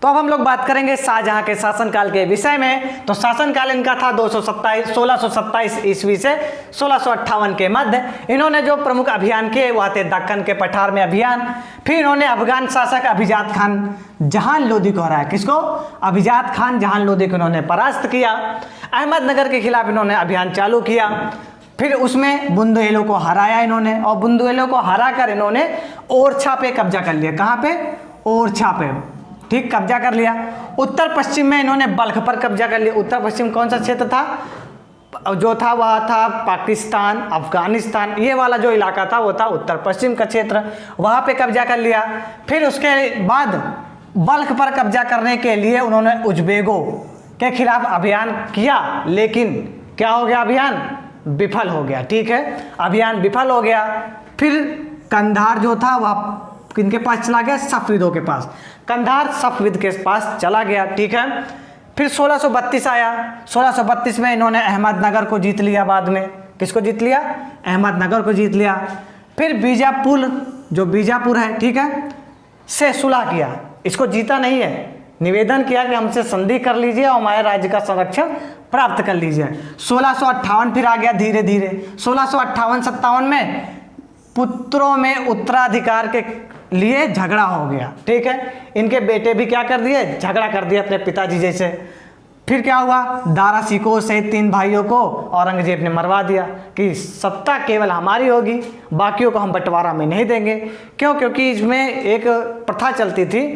तो अब हम लोग बात करेंगे शाहजहां के शासनकाल के विषय में। तो शासनकाल इनका था 1627 ईस्वी से 1658 के मध्य। इन्होंने जो प्रमुख अभियान किए वह थे दक्कन के पठार में अभियान, फिर इन्होंने अफगान शासक अभिजात खान जहान लोदी को हराया। किसको? अभिजात खान जहान लोदी को इन्होंने परास्त किया। अहमदनगर के खिलाफ इन्होंने अभियान चालू किया, फिर उसमें बुंदेलों को हराया इन्होंने, और बुंदेलों को हरा कर इन्होंने ओरछा पे कब्जा कर लिया। कहाँ पे? ओरछा पे, ठीक, कब्जा कर लिया। उत्तर पश्चिम में इन्होंने बल्ख पर कब्जा कर लिया। उत्तर पश्चिम कौन सा क्षेत्र था? जो था वह था पाकिस्तान, अफगानिस्तान, ये वाला जो इलाका था वो था उत्तर पश्चिम का क्षेत्र, वहाँ पे कब्जा कर लिया। फिर उसके बाद बल्ख पर कब्जा करने के लिए उन्होंने उज्बेकों के खिलाफ अभियान किया, लेकिन क्या हो गया? अभियान विफल हो गया। ठीक है, अभियान विफल हो गया। फिर कंधार जो था वह किनके पास चला गया? सफविदों के पास। कंधार सफविद के पास चला गया। ठीक है, फिर 1632 आया। 1632 में इन्होंने अहमदनगर को जीत लिया। बाद में किसको जीत लिया? अहमदनगर को जीत लिया। फिर बीजापुर, जो बीजापुर है, ठीक है, से सुलह किया। इसको जीता नहीं है, निवेदन किया कि हमसे संधि कर लीजिए और हमारे राज्य का संरक्षण प्राप्त कर लीजिए। 1658 फिर आ गया धीरे धीरे। 1658-57 में पुत्रों में उत्तराधिकार के लिए झगड़ा हो गया। ठीक है, इनके बेटे भी क्या कर दिए? झगड़ा कर दिया अपने पिताजी जैसे। फिर क्या हुआ? दारा शिकोह सहित 3 भाइयों को औरंगजेब ने मरवा दिया कि सत्ता केवल हमारी होगी, बाकियों को हम बंटवारा में नहीं देंगे। क्यों? क्योंकि इसमें एक प्रथा चलती थी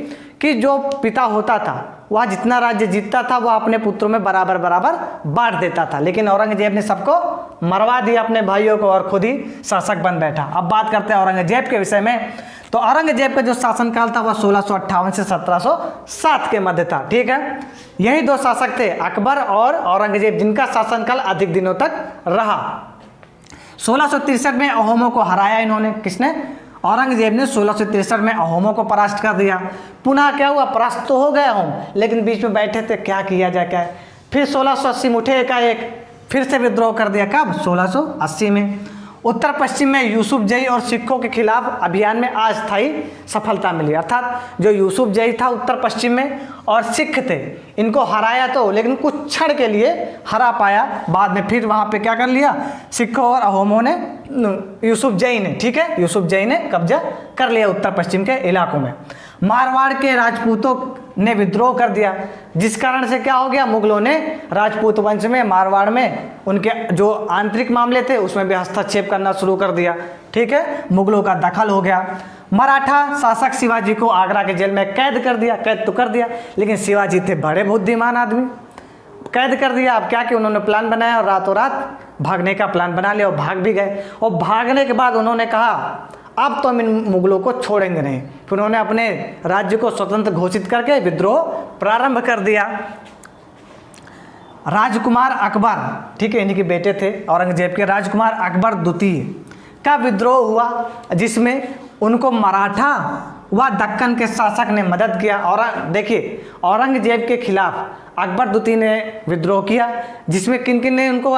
कि जो पिता होता था वह जितना राज्य जीतता था वह अपने पुत्रों में बराबर बराबर बांट देता था, लेकिन औरंगजेब ने सबको मरवा दिया अपने भाइयों को और खुद ही शासक बन बैठा। अब बात करते हैं औरंगजेब के विषय में। तो औरंगजेब का जो शासनकाल था वह 1658 से 1707 के मध्य था। ठीक है, यही 2 शासक थे, अकबर और औरंगजेब, जिनका शासनकाल अधिक दिनों तक रहा। 1663 में अहोमों को हराया इन्होंने। किसने? औरंगजेब ने 1663 में अहोमों को परास्त कर दिया। पुनः क्या हुआ? परास्त तो हो गए अहोम, लेकिन बीच में बैठे थे, क्या किया जाए क्या। फिर 1680 में उठे एकाएक, फिर से विद्रोह कर दिया। कब? 1680 में। उत्तर पश्चिम में यूसुफ जई और सिखों के खिलाफ अभियान में अस्थायी सफलता मिली। अर्थात जो यूसुफ जई था उत्तर पश्चिम में और सिख थे, इनको हराया तो, लेकिन कुछ क्षण के लिए हरा पाया। बाद में फिर वहाँ पे क्या कर लिया? सिखों और अहोमों ने, यूसुफ जई ने, ठीक है, यूसुफ जई ने कब्जा कर लिया उत्तर पश्चिम के इलाकों में। मारवाड़ के राजपूतों ने विद्रोह कर दिया, जिस कारण से क्या हो गया? मुगलों ने राजपूत वंश में, मारवाड़ में उनके जो आंतरिक मामले थे उसमें भी हस्तक्षेप करना शुरू कर दिया। ठीक है, मुगलों का दखल हो गया। मराठा शासक शिवाजी को आगरा के जेल में कैद कर दिया। कैद तो कर दिया, लेकिन शिवाजी थे बड़े बुद्धिमान आदमी, कैद कर दिया। अब क्या कि उन्होंने प्लान बनाया और रातों रात भागने का प्लान बना लिया और भाग भी गए। और भागने के बाद उन्होंने कहा अब तो हम इन मुगलों को छोड़ेंगे नहीं। फिर उन्होंने अपने राज्य को स्वतंत्र घोषित करके विद्रोह प्रारंभ कर दिया। राजकुमार अकबर, ठीक है, इन्हीं के बेटे थे औरंगजेब के, राजकुमार अकबर द्वितीय का विद्रोह हुआ, जिसमें उनको मराठा व दक्कन के शासक ने मदद किया। और देखिए, औरंगजेब के खिलाफ अकबर द्वितीय ने विद्रोह किया, जिसमें किन किन ने उनको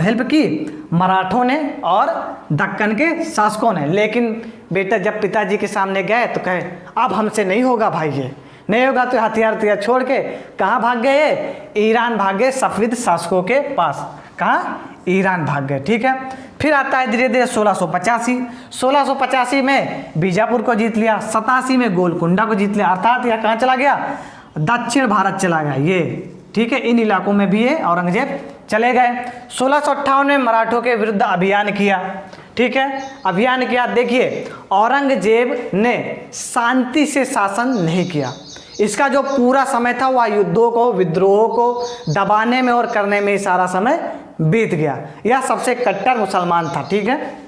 हेल्प की? मराठों ने और दक्कन के शासकों ने। लेकिन बेटा जब पिताजी के सामने गए तो कहे अब हमसे नहीं होगा भाई, ये नहीं होगा। तो हथियार छोड़ के कहाँ भाग गए? ईरान भाग गए, सफविद शासकों के पास। कहाँ? ईरान भाग गए। ठीक है, फिर आता है धीरे धीरे 1685 में बीजापुर को जीत लिया, 87 में गोलकुंडा को जीत लिया। अर्थात यह कहाँ चला गया? दक्षिण भारत चला गया ये। ठीक है, इन इलाकों में भी ये औरंगजेब चले गए। 1658 में मराठों के विरुद्ध अभियान किया। ठीक है, अभियान किया। देखिए, औरंगजेब ने शांति से शासन नहीं किया। इसका जो पूरा समय था वह युद्धों को, विद्रोहों को दबाने में और करने में ही सारा समय बीत गया। यह सबसे कट्टर मुसलमान था। ठीक है,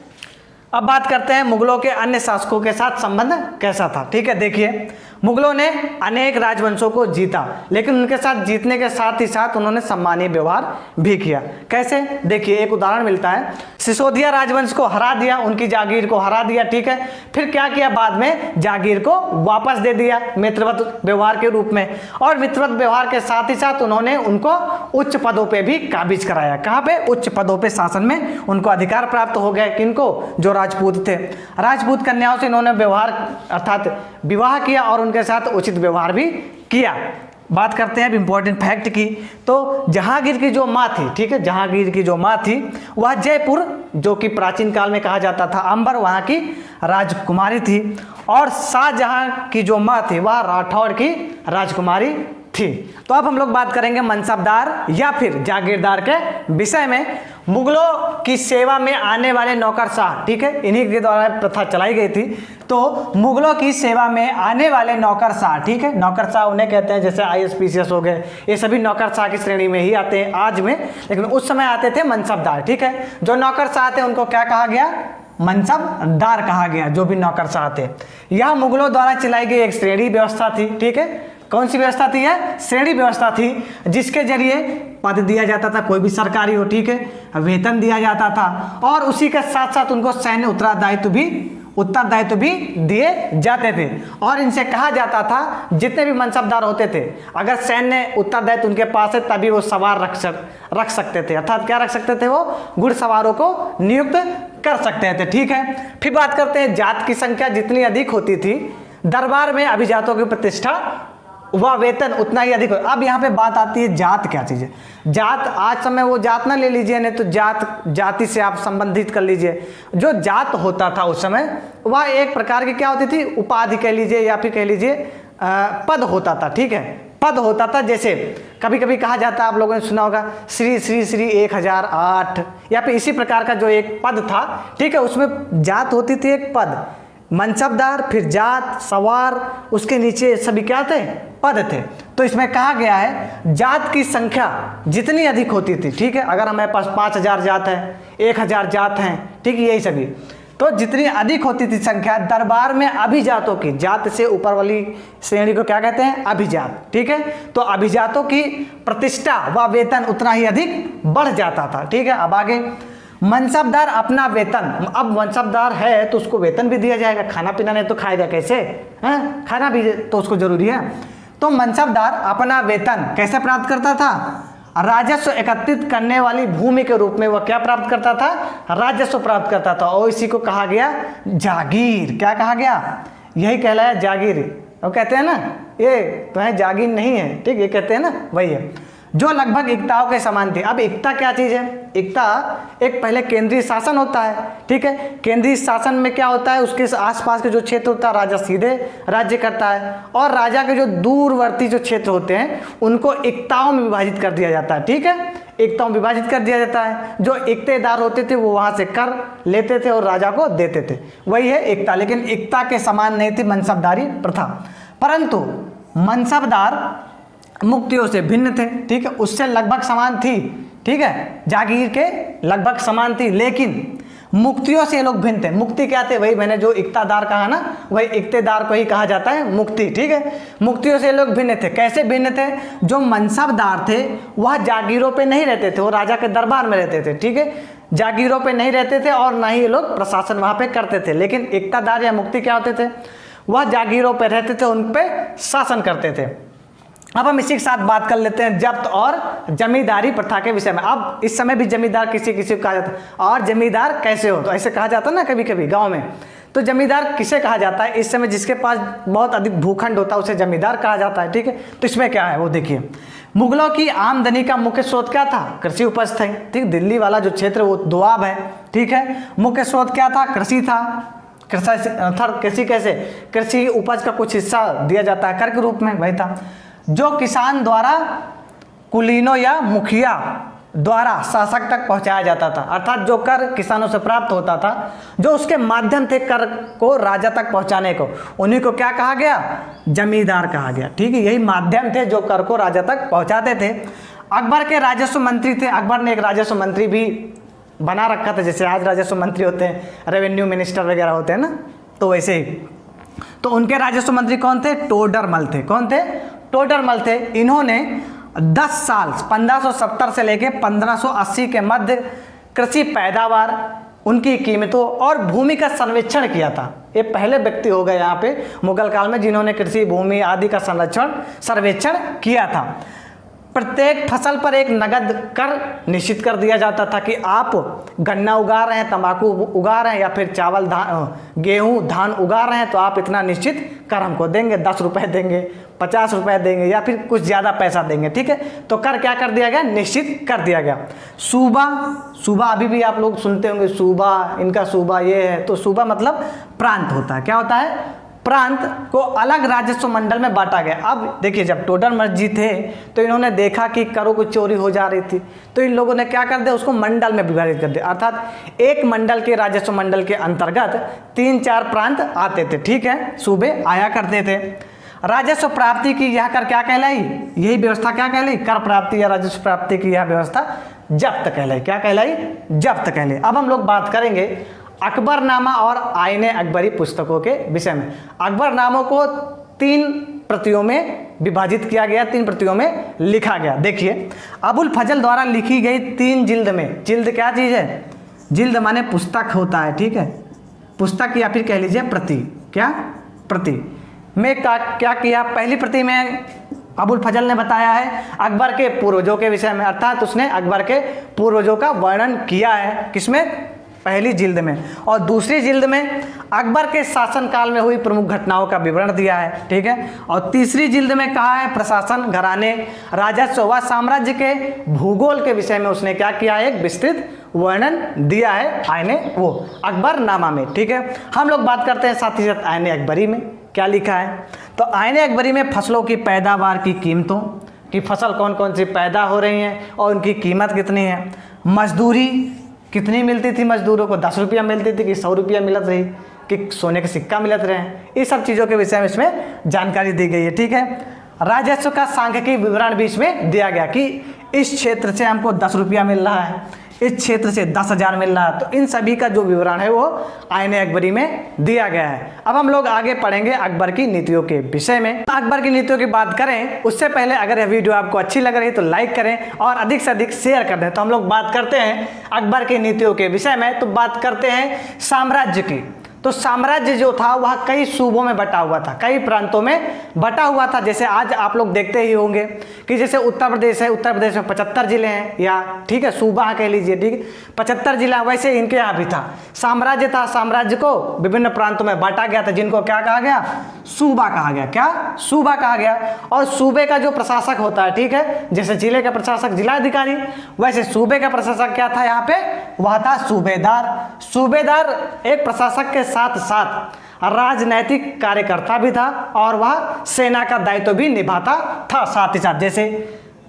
अब बात करते हैं मुगलों के अन्य शासकों के साथ संबंध कैसा था। ठीक है, देखिए, मुगलों ने अनेक राजवंशों को जीता, लेकिन उनके साथ जीतने के साथ ही साथ उन्होंने सम्मानीय व्यवहार भी किया। कैसे? देखिए, एक उदाहरण मिलता है। सिसोदिया राजवंश को हरा दिया, उनकी जागीर को हरा दिया। ठीक है, फिर क्या किया? बाद में जागीर को वापस दे दिया मित्रवत व्यवहार के रूप में, और मित्रवत व्यवहार के साथ ही साथ उन्होंने उनको उच्च पदों पर भी काबिज कराया। कहाँ पे? उच्च पदों पर शासन में उनको अधिकार प्राप्त हो गए। किनको? जो राजपूत थे। राजपूत कन्याओं से इन्होंने व्यवहार अर्थात विवाह किया और उनके उनके साथ उचित व्यवहार भी किया। बात करते हैं अब इम्पोर्टेंट फैक्ट की। तो जहांगीर की जो माँ थी, ठीक है, जहांगीर की जो माँ थी वह जयपुर, जो कि प्राचीन काल में कहा जाता था अंबर, वहाँ की राजकुमारी थी। और शाहजहां की जो माँ थी वह राठौर की राजकुमारी थी। तो अब हम लोग बात करेंगे मनसबदार या फिर जागीरदार के विषय में। मुगलों की सेवा में आने वाले नौकरशाह, ठीक है, इन्हीं के द्वारा प्रथा चलाई गई थी। तो मुगलों की सेवा में आने वाले नौकरशाह, ठीक है, नौकरशाह उन्हें कहते हैं, जैसे ISPCS हो गए, ये सभी नौकरशाह की श्रेणी में ही आते हैं आज में, लेकिन उस समय आते थे मनसबदार, ठीक है। जो नौकरशाह थे उनको क्या कहा गया? मनसबदार कहा गया, जो भी नौकरशाह थे। यह मुगलों द्वारा चलाई गई एक श्रेणी व्यवस्था थी, ठीक है। कौन सी व्यवस्था थी? यह श्रेणी व्यवस्था थी, जिसके जरिए पद दिया जाता था, कोई भी सरकारी हो, ठीक है, वेतन दिया जाता था, और उसी के साथ साथ उनको सैन्य उत्तरदायित्व भी दिए जाते थे। और इनसे कहा जाता था, जितने भी मनसबदार होते थे, अगर सैन्य उत्तरदायित्व उनके पास है तभी वो सवार रख सकते थे, अर्थात क्या रख सकते थे? वो घुड़सवारों को नियुक्त कर सकते थे, ठीक है। फिर बात करते हैं जात की संख्या जितनी अधिक होती थी, दरबार में अभिजातों की प्रतिष्ठा वह वेतन उतना ही अधिक हो। अब यहाँ पे बात आती है जात क्या चीज़ है। जात आज समय वो जात ना ले लीजिए, नहीं तो जाति से आप संबंधित कर लीजिए। जो जात होता था उस समय वह एक प्रकार की क्या होती थी? उपाधि कह लीजिए या फिर कह लीजिए पद होता था, ठीक है, पद होता था। जैसे कभी कभी कहा जाता है, आप लोगों ने सुना होगा, श्री श्री श्री 1008, या फिर इसी प्रकार का जो एक पद था, ठीक है, उसमें जात होती थी, एक पद, मनसबदार, फिर जात, सवार, उसके नीचे सभी क्या थे? पद थे। तो इसमें कहा गया है जात की संख्या जितनी अधिक होती थी, ठीक है, अगर हमारे पास 5000 जात है, 1000 जात हैं, ठीक है, यही सभी, तो जितनी अधिक होती थी संख्या, दरबार में अभिजातों की, जात से ऊपर वाली श्रेणी को क्या कहते हैं? अभिजात, ठीक है। तो अभिजातों की प्रतिष्ठा व वेतन उतना ही अधिक बढ़ जाता था, ठीक है। अब आगे, मनसबदार अपना वेतन, अब मनसबदार है तो उसको वेतन भी दिया जाएगा, खाना पीना नहीं तो खाएगा कैसे? हैं, खाना भी तो उसको जरूरी है। तो मनसबदार अपना वेतन कैसे प्राप्त करता था? राजस्व एकत्रित करने वाली भूमि के रूप में वह क्या प्राप्त करता था? राजस्व प्राप्त करता था, और इसी को कहा गया जागीर। क्या कहा गया? यही कहलाया जागीर। वो कहते हैं ना, ये तो है जागीर नहीं है, ठीक, ये कहते हैं ना, वही है, जो लगभग इक्ताओं के समान थी। अब इक्ता क्या चीज़ है? इक्ता एक पहले केंद्रीय शासन होता है, ठीक है। केंद्रीय शासन में क्या होता है? उसके आसपास के जो क्षेत्र होता है राजा सीधे राज्य करता है, और राजा के जो दूरवर्ती जो क्षेत्र होते हैं उनको इक्ताओं में विभाजित कर दिया जाता है, ठीक है, इक्ताओं में विभाजित कर दिया जाता है। जो इक्तेदार होते थे वो वहाँ से कर लेते थे और राजा को देते थे, वही है इक्ता। लेकिन इक्ता के समान नहीं थी मनसबदारी प्रथा, परंतु मनसबदार मुक्तियों से भिन्न थे, ठीक है, उससे लगभग समान थी, ठीक है, जागीर के लगभग समान थी, लेकिन मुक्तियों से ये लोग भिन्न थे। मुक्ति क्या थे? वही मैंने जो इक्तादार कहा ना, वही इक्तेदार को ही कहा जाता है मुक्ति, ठीक है। मुक्तियों से ये लोग भिन्न थे। कैसे भिन्न थे? जो मनसबदार थे वह जागीरों पे नहीं रहते थे, वो राजा के दरबार में रहते थे, ठीक है, जागीरों पे नहीं रहते थे, और ना ही ये लोग प्रशासन वहाँ पे करते थे। लेकिन इक्तादार या मुक्ति क्या होते थे? वह जागीरों पे रहते थे, उन पे शासन करते थे। अब हम इसी के साथ बात कर लेते हैं जब्त और जमींदारी प्रथा के विषय में। अब इस समय भी जमींदार किसी किसी को कहा जाता है, और जमींदार कैसे हो, तो ऐसे कहा जाता है ना कभी कभी गांव में। तो जमींदार किसे कहा जाता है? इस समय जिसके पास बहुत अधिक भूखंड होता है उसे जमींदार कहा जाता है, ठीक है। तो इसमें क्या है वो देखिए, मुगलों की आमदनी का मुख्य स्रोत क्या था? कृषि उपज थे, ठीक, दिल्ली वाला जो क्षेत्र वो दोआब है, ठीक है। मुख्य स्रोत क्या था? कृषि था। कृषि कैसे? कृषि उपज का कुछ हिस्सा दिया जाता है कर के रूप में, वही था। जो किसान द्वारा कुलीनों या मुखिया द्वारा शासक तक पहुंचाया जाता था, अर्थात जो कर किसानों से प्राप्त होता था, जो उसके माध्यम थे कर को राजा तक पहुंचाने को, उन्हीं को क्या कहा गया? जमींदार कहा गया, ठीक है। यही माध्यम थे जो कर को राजा तक पहुंचाते थे। अकबर के राजस्व मंत्री थे, अकबर ने एक राजस्व मंत्री भी बना रखा था, जैसे आज राजस्व मंत्री होते हैं, रेवेन्यू मिनिस्टर वगैरह होते हैं ना, तो वैसे ही। तो उनके राजस्व मंत्री कौन थे? टोडरमल थे। कौन थे? टोडरमल थे। इन्होंने 10 साल 1570 से लेकर 1580 के मध्य कृषि पैदावार, उनकी कीमतों और भूमि का सर्वेक्षण किया था। ये पहले व्यक्ति हो गए यहाँ पे मुगल काल में जिन्होंने कृषि भूमि आदि का सर्वेक्षण किया था। प्रत्येक फसल पर एक नगद कर निश्चित कर दिया जाता था कि आप गन्ना उगा रहे हैं, तंबाकू उगा रहे हैं या फिर चावल गेहूं धान उगा रहे हैं तो आप इतना निश्चित कर हमको देंगे, 10 रुपये देंगे, 50 रुपये देंगे या फिर कुछ ज़्यादा पैसा देंगे। ठीक है, तो कर क्या कर दिया गया, निश्चित कर दिया गया। सूबा अभी भी आप लोग सुनते होंगे, सूबा, इनका सूबा ये है, तो सूबा मतलब प्रांत होता है। क्या होता है, प्रांत को अलग राजस्व मंडल में बांटा गया। अब देखिए, जब टोडरमल जी थे तो इन्होंने देखा कि करों की चोरी हो जा रही थी, तो इन लोगों ने क्या कर दिया, उसको मंडल में विभाजित कर दिया। अर्थात एक मंडल के राजस्व मंडल के अंतर्गत 3-4 प्रांत आते थे। ठीक है, सूबे आया करते थे। राजस्व प्राप्ति की यह कर क्या कहलाई, यही व्यवस्था क्या कहलाई, कर प्राप्ति या राजस्व प्राप्ति की यह व्यवस्था जब्त कहलाई। क्या कहलाई, जब्त कहलाई। अब हम लोग बात करेंगे अकबरनामा और आईने अकबरी पुस्तकों के विषय में। अकबरनामा को 3 प्रतियों में विभाजित किया गया, 3 प्रतियों में लिखा गया। देखिए, अबुल फजल द्वारा लिखी गई 3 जिल्द में, जिल्द क्या चीज़ है, जिल्द माने पुस्तक होता है। ठीक है, पुस्तक या फिर कह लीजिए प्रति, क्या प्रति में क्या किया, पहली प्रति में अबुल फजल ने बताया है अकबर के पूर्वजों के विषय में, अर्थात उसने अकबर के पूर्वजों का वर्णन किया है, किसमें, पहली जिल्द में। और दूसरी जिल्द में अकबर के शासनकाल में हुई प्रमुख घटनाओं का विवरण दिया है। ठीक है, और तीसरी जिल्द में कहा है प्रशासन, घराने, राजस्व व साम्राज्य के भूगोल के विषय में उसने क्या किया है, एक विस्तृत वर्णन दिया है आईने वो अकबरनामा में। ठीक है, हम लोग बात करते हैं साथ ही साथ आईने अकबरी में क्या लिखा है। तो आईने अकबरी में फसलों की पैदावार की कीमतों की, फसल कौन कौन सी पैदा हो रही हैं और उनकी कीमत कितनी है, मजदूरी कितनी मिलती थी, मजदूरों को 10 रुपया मिलती थी कि 100 रुपया मिलत रही कि सोने के सिक्का मिलत रहे हैं, इस सब चीज़ों के विषय में इसमें जानकारी दी गई है। ठीक है, राजस्व का सांख्यिकी विवरण भी इसमें दिया गया कि इस क्षेत्र से हमको 10 रुपया मिल रहा है, इस क्षेत्र से 10,000 मिल रहा है, तो इन सभी का जो विवरण है वो आईने अकबरी में दिया गया है। अब हम लोग आगे पढ़ेंगे अकबर की नीतियों के विषय में। अकबर की नीतियों की बात करें उससे पहले अगर यह वीडियो आपको अच्छी लग रही है तो लाइक करें और अधिक से अधिक शेयर कर दें। तो हम लोग बात करते हैं अकबर की नीतियों के विषय में, तो बात करते हैं साम्राज्य की। तो साम्राज्य जो था वह कई सूबों में बटा हुआ था, कई प्रांतों में बटा हुआ था। जैसे आज आप लोग देखते ही होंगे कि जैसे उत्तर प्रदेश है, उत्तर प्रदेश में 75 जिले हैं, या ठीक है सूबा कह लीजिए, ठीक 75 जिला, वैसे इनके यहाँ भी था साम्राज्य था। साम्राज्य को विभिन्न प्रांतों में बांटा गया था, जिनको क्या कहा गया, सूबा कहा गया। क्या, सूबा कहा गया। और सूबे का जो प्रशासक होता है, ठीक है, जैसे जिले का प्रशासक जिलाधिकारी, वैसे सूबे का प्रशासक क्या था यहाँ पे, वह था सूबेदार। सूबेदार एक प्रशासक के साथ साथ राजनैतिक कार्यकर्ता भी था और वह सेना का दायित्व भी निभाता था साथ ही साथ। जैसे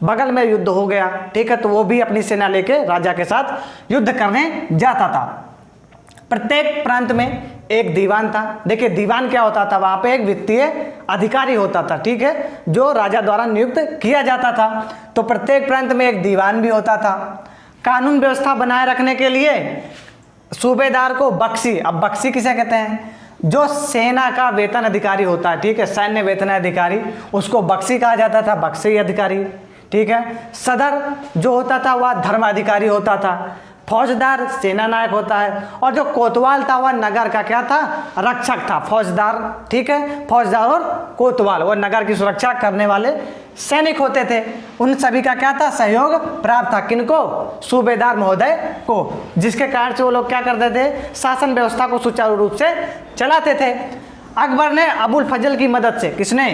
बगल में युद्ध हो गया, ठीक है, तो वो भी अपनी सेना लेके राजा के साथ युद्ध करने जाता था। प्रत्येक प्रांत में एक दीवान था। देखिए दीवान क्या होता था, वहां पे एक वित्तीय अधिकारी होता था, ठीक है, जो राजा द्वारा नियुक्त किया जाता था। तो प्रत्येक प्रांत में एक दीवान भी होता था। कानून व्यवस्था बनाए रखने के लिए सूबेदार को बख्शी, अब बख्शी किसे कहते हैं, जो सेना का वेतन अधिकारी होता है, ठीक है, सैन्य वेतन अधिकारी, उसको बख्शी कहा जाता था, बख्शी अधिकारी। ठीक है, सदर जो होता था वह धर्माधिकारी होता था। फौजदार सेना नायक होता है। और जो कोतवाल था वह नगर का क्या था, रक्षक था। फौजदार, ठीक है, फौजदार और कोतवाल वो नगर की सुरक्षा करने वाले सैनिक होते थे। उन सभी का क्या था, सहयोग प्राप्त था। किनको, सूबेदार महोदय को, जिसके कारण से वो लोग क्या करते थे, शासन व्यवस्था को सुचारू रूप से चलाते थे। अकबर ने अबुल फजल की मदद से, किसने,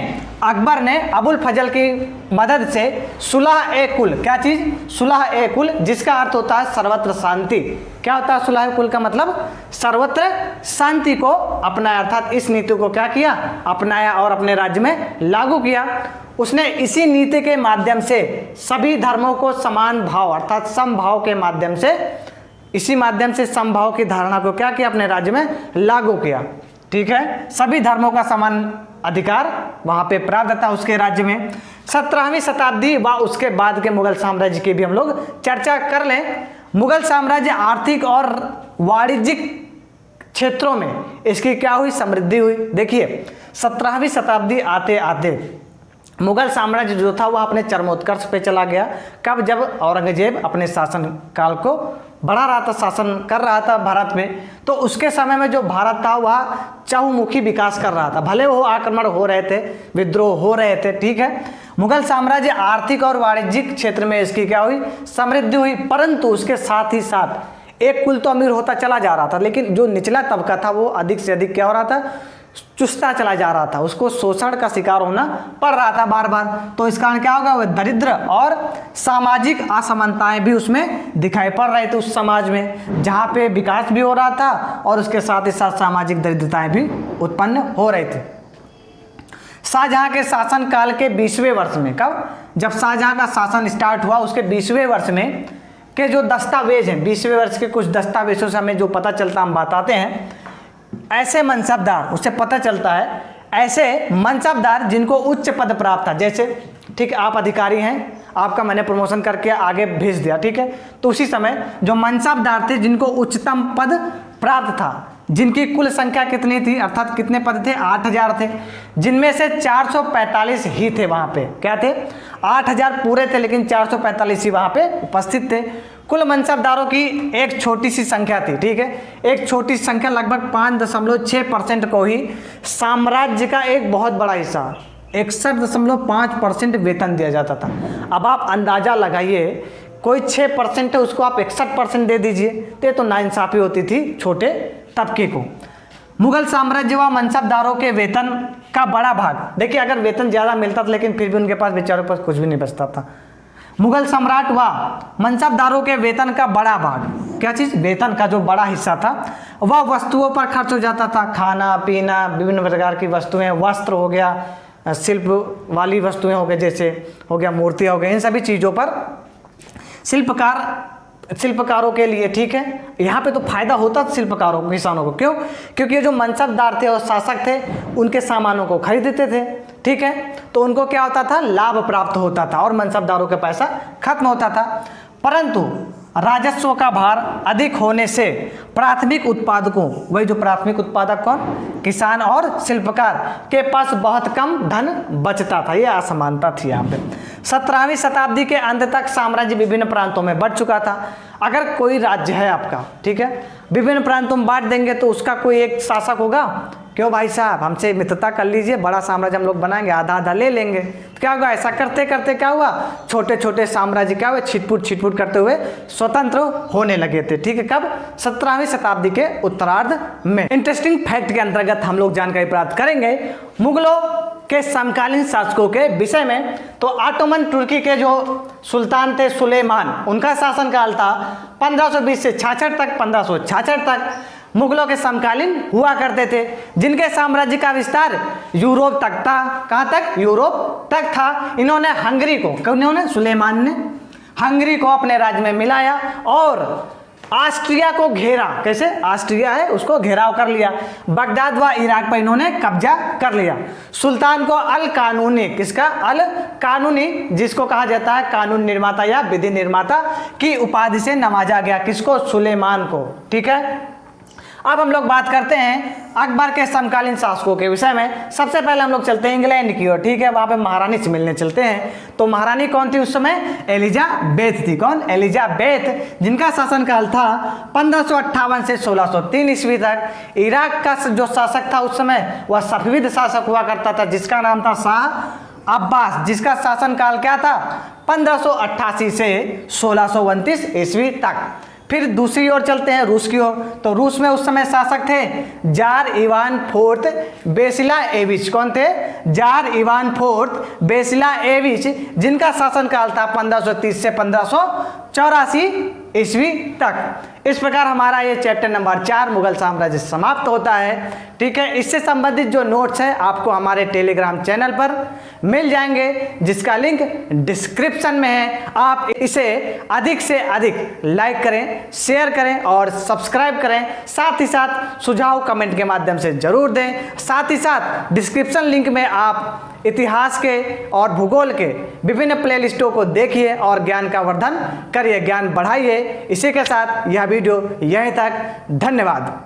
अकबर ने अबुल फजल की मदद से सुलह ए कुल, क्या चीज़, सुलह ए कुल, जिसका अर्थ होता है सर्वत्र शांति। क्या होता है सुलह ए कुल का मतलब, सर्वत्र शांति को अपनाया। अर्थात इस नीति को क्या किया, अपनाया और अपने राज्य में लागू किया। उसने इसी नीति के माध्यम से सभी धर्मों को समान भाव अर्थात समभाव के माध्यम से, इसी माध्यम से समभाव की धारणा को क्या किया, अपने राज्य में लागू किया। ठीक है, सभी धर्मों का समान अधिकार वहां पे प्राप्त था उसके राज्य में। 17वीं शताब्दी व उसके बाद के मुगल साम्राज्य की भी हम लोग चर्चा कर लें। मुगल साम्राज्य आर्थिक और वाणिज्यिक क्षेत्रों में इसकी क्या हुई, समृद्धि हुई। देखिए 17वीं शताब्दी आते आते मुगल साम्राज्य जो था वह अपने चरमोत्कर्ष पे चला गया। कब, जब औरंगजेब अपने शासन काल को बढ़ा रहा था, शासन कर रहा था भारत में, तो उसके समय में जो भारत था वह चहुमुखी विकास कर रहा था। भले वो आक्रमण हो रहे थे, विद्रोह हो रहे थे, ठीक है। मुगल साम्राज्य आर्थिक और वाणिज्यिक क्षेत्र में इसकी क्या हुई, समृद्धि हुई, परंतु उसके साथ ही साथ एक कुल तो अमीर होता चला जा रहा था, लेकिन जो निचला तबका था वो अधिक से अधिक क्या हो रहा था, चुसता चला जा रहा था, उसको शोषण का शिकार होना पड़ रहा था बार बार। तो इस कारण क्या होगा, वह दरिद्र और सामाजिक असमानताएं भी उसमें दिखाई पड़ रहे थे उस समाज में, जहाँ पे विकास भी हो रहा था और उसके साथ ही साथ सामाजिक दरिद्रताएं भी उत्पन्न हो रही थी। शाहजहां के शासन काल के 20वें वर्ष में, कब, जब शाहजहां का शासन स्टार्ट हुआ उसके 20वें वर्ष में के जो दस्तावेज हैं, 20वें वर्ष के कुछ दस्तावेजों से हमें जो पता चलता, हम बताते हैं। ऐसे मनसबदार, उससे पता चलता है, ऐसे मनसबदार जिनको उच्च पद प्राप्त था, जैसे ठीक है आप अधिकारी हैं, आपका मैंने प्रमोशन करके आगे भेज दिया, ठीक है, तो उसी समय जो मनसबदार थे जिनको उच्चतम पद प्राप्त था, जिनकी कुल संख्या कितनी थी, अर्थात कितने पद थे, 8000 थे, जिनमें से 445 ही थे वहाँ पे, क्या थे, 8000 पूरे थे लेकिन 445 ही वहाँ पे उपस्थित थे। कुल मनसबदारों की एक छोटी सी संख्या थी, ठीक है, एक छोटी संख्या लगभग 5.6% को ही साम्राज्य का एक बहुत बड़ा हिस्सा 61.5% वेतन दिया जाता था। अब आप अंदाजा लगाइए, कोई 6% है उसको आप 61% दे दीजिए, तो ये तो नाइंसाफी होती थी छोटे तबके को। मुगल साम्राज्य व मनसबदारों के वेतन का बड़ा भाग, देखिए अगर वेतन ज़्यादा मिलता था लेकिन फिर भी उनके पास बेचारों के पास कुछ भी नहीं बचता था। मुगल सम्राट व मनसबदारों के वेतन का बड़ा भाग, क्या चीज़, वेतन का जो बड़ा हिस्सा था वह वस्तुओं पर खर्च हो जाता था, खाना पीना, विभिन्न प्रकार की वस्तुएं, वस्त्र हो गया, शिल्प वाली वस्तुएं हो गई, जैसे हो गया मूर्तियाँ हो गई, इन सभी चीज़ों पर शिल्पकारों के लिए, ठीक है, यहाँ पे तो फायदा होता था शिल्पकारों को, किसानों को, क्यों, क्योंकि ये जो मनसबदार थे और शासक थे उनके सामानों को खरीदते थे, ठीक है, तो उनको क्या होता था, लाभ प्राप्त होता था और मनसबदारों का पैसा खत्म होता था। परंतु राजस्व का भार अधिक होने से प्राथमिक उत्पादकों, वही जो प्राथमिक उत्पादक कौन, किसान और शिल्पकार के पास बहुत कम धन बचता था, यह असमानता थी यहाँ पे। 17वीं शताब्दी के अंत तक साम्राज्य विभिन्न प्रांतों में बढ़ चुका था। अगर कोई राज्य है आपका, ठीक है, विभिन्न प्रांतों में बांट देंगे तो उसका कोई एक शासक होगा, क्यों भाई साहब हमसे मित्रता कर लीजिए, बड़ा साम्राज्य हम लोग बनाएंगे, आधा आधा ले लेंगे, तो क्या होगा, ऐसा करते करते क्या हुआ, छोटे छोटे साम्राज्य क्या हुए, छिटपुट करते हुए स्वतंत्र होने लगे थे, ठीक है, कब, 17वीं शताब्दी के उत्तरार्ध में। इंटरेस्टिंग फैक्ट के अंतर्गत हम लोग जानकारी प्राप्त करेंगे मुगलों के समकालीन शासकों के विषय में। तो ऑटोमन तुर्की के जो सुल्तान थे सुलेमान, उनका शासनकाल था 1520 से 66 तक, 1566 तक मुगलों के समकालीन हुआ करते थे, जिनके साम्राज्य का विस्तार यूरोप तक था। कहाँ तक, यूरोप तक था। इन्होंने हंगरी को, इन्होंने सुलेमान ने हंगरी को अपने राज्य में मिलाया और ऑस्ट्रिया को घेरा, कैसे, ऑस्ट्रिया है उसको घेराव कर लिया। बगदाद व इराक पर इन्होंने कब्जा कर लिया। सुल्तान को अल कानूनी, किसका, अल कानूनी, जिसको कहा जाता है कानून निर्माता या विधि निर्माता की उपाधि से नवाजा गया, किसको, सुलेमान को, ठीक है। अब हम लोग बात करते हैं अकबर के समकालीन शासकों के विषय में। सबसे पहले हम लोग चलते हैं इंग्लैंड की ओर, ठीक है, वहाँ पे महारानी से मिलने चलते हैं। तो महारानी कौन थी उस समय, एलिजाबेथ थी। कौन, एलिजाबेथ, जिनका शासनकाल था 1558 से 1603 ईस्वी तक। इराक का जो शासक था उस समय वह सफविद शासक हुआ करता था, जिसका नाम था शाह अब्बास, जिसका शासनकाल क्या था, 1588 से 1629 ईस्वी तक। फिर दूसरी ओर चलते हैं रूस की ओर। तो रूस में उस समय शासक थे जार इवान फोर्थ बेसिलाएविच। कौन थे, जार इवान फोर्थ बेसिलाएविच, जिनका शासनकाल था 1530 से 1584 ईस्वी तक। इस प्रकार हमारा ये चैप्टर नंबर 4 मुगल साम्राज्य समाप्त होता है, ठीक है। इससे संबंधित जो नोट्स हैं आपको हमारे टेलीग्राम चैनल पर मिल जाएंगे, जिसका लिंक डिस्क्रिप्शन में है। आप इसे अधिक से अधिक लाइक करें, शेयर करें और सब्सक्राइब करें। साथ ही साथ सुझाव कमेंट के माध्यम से जरूर दें। साथ ही साथ डिस्क्रिप्शन लिंक में आप इतिहास के और भूगोल के विभिन्न प्लेलिस्टों को देखिए और ज्ञान का वर्धन करिए, ज्ञान बढ़ाइए। इसी के साथ यह वीडियो यहीं तक, धन्यवाद।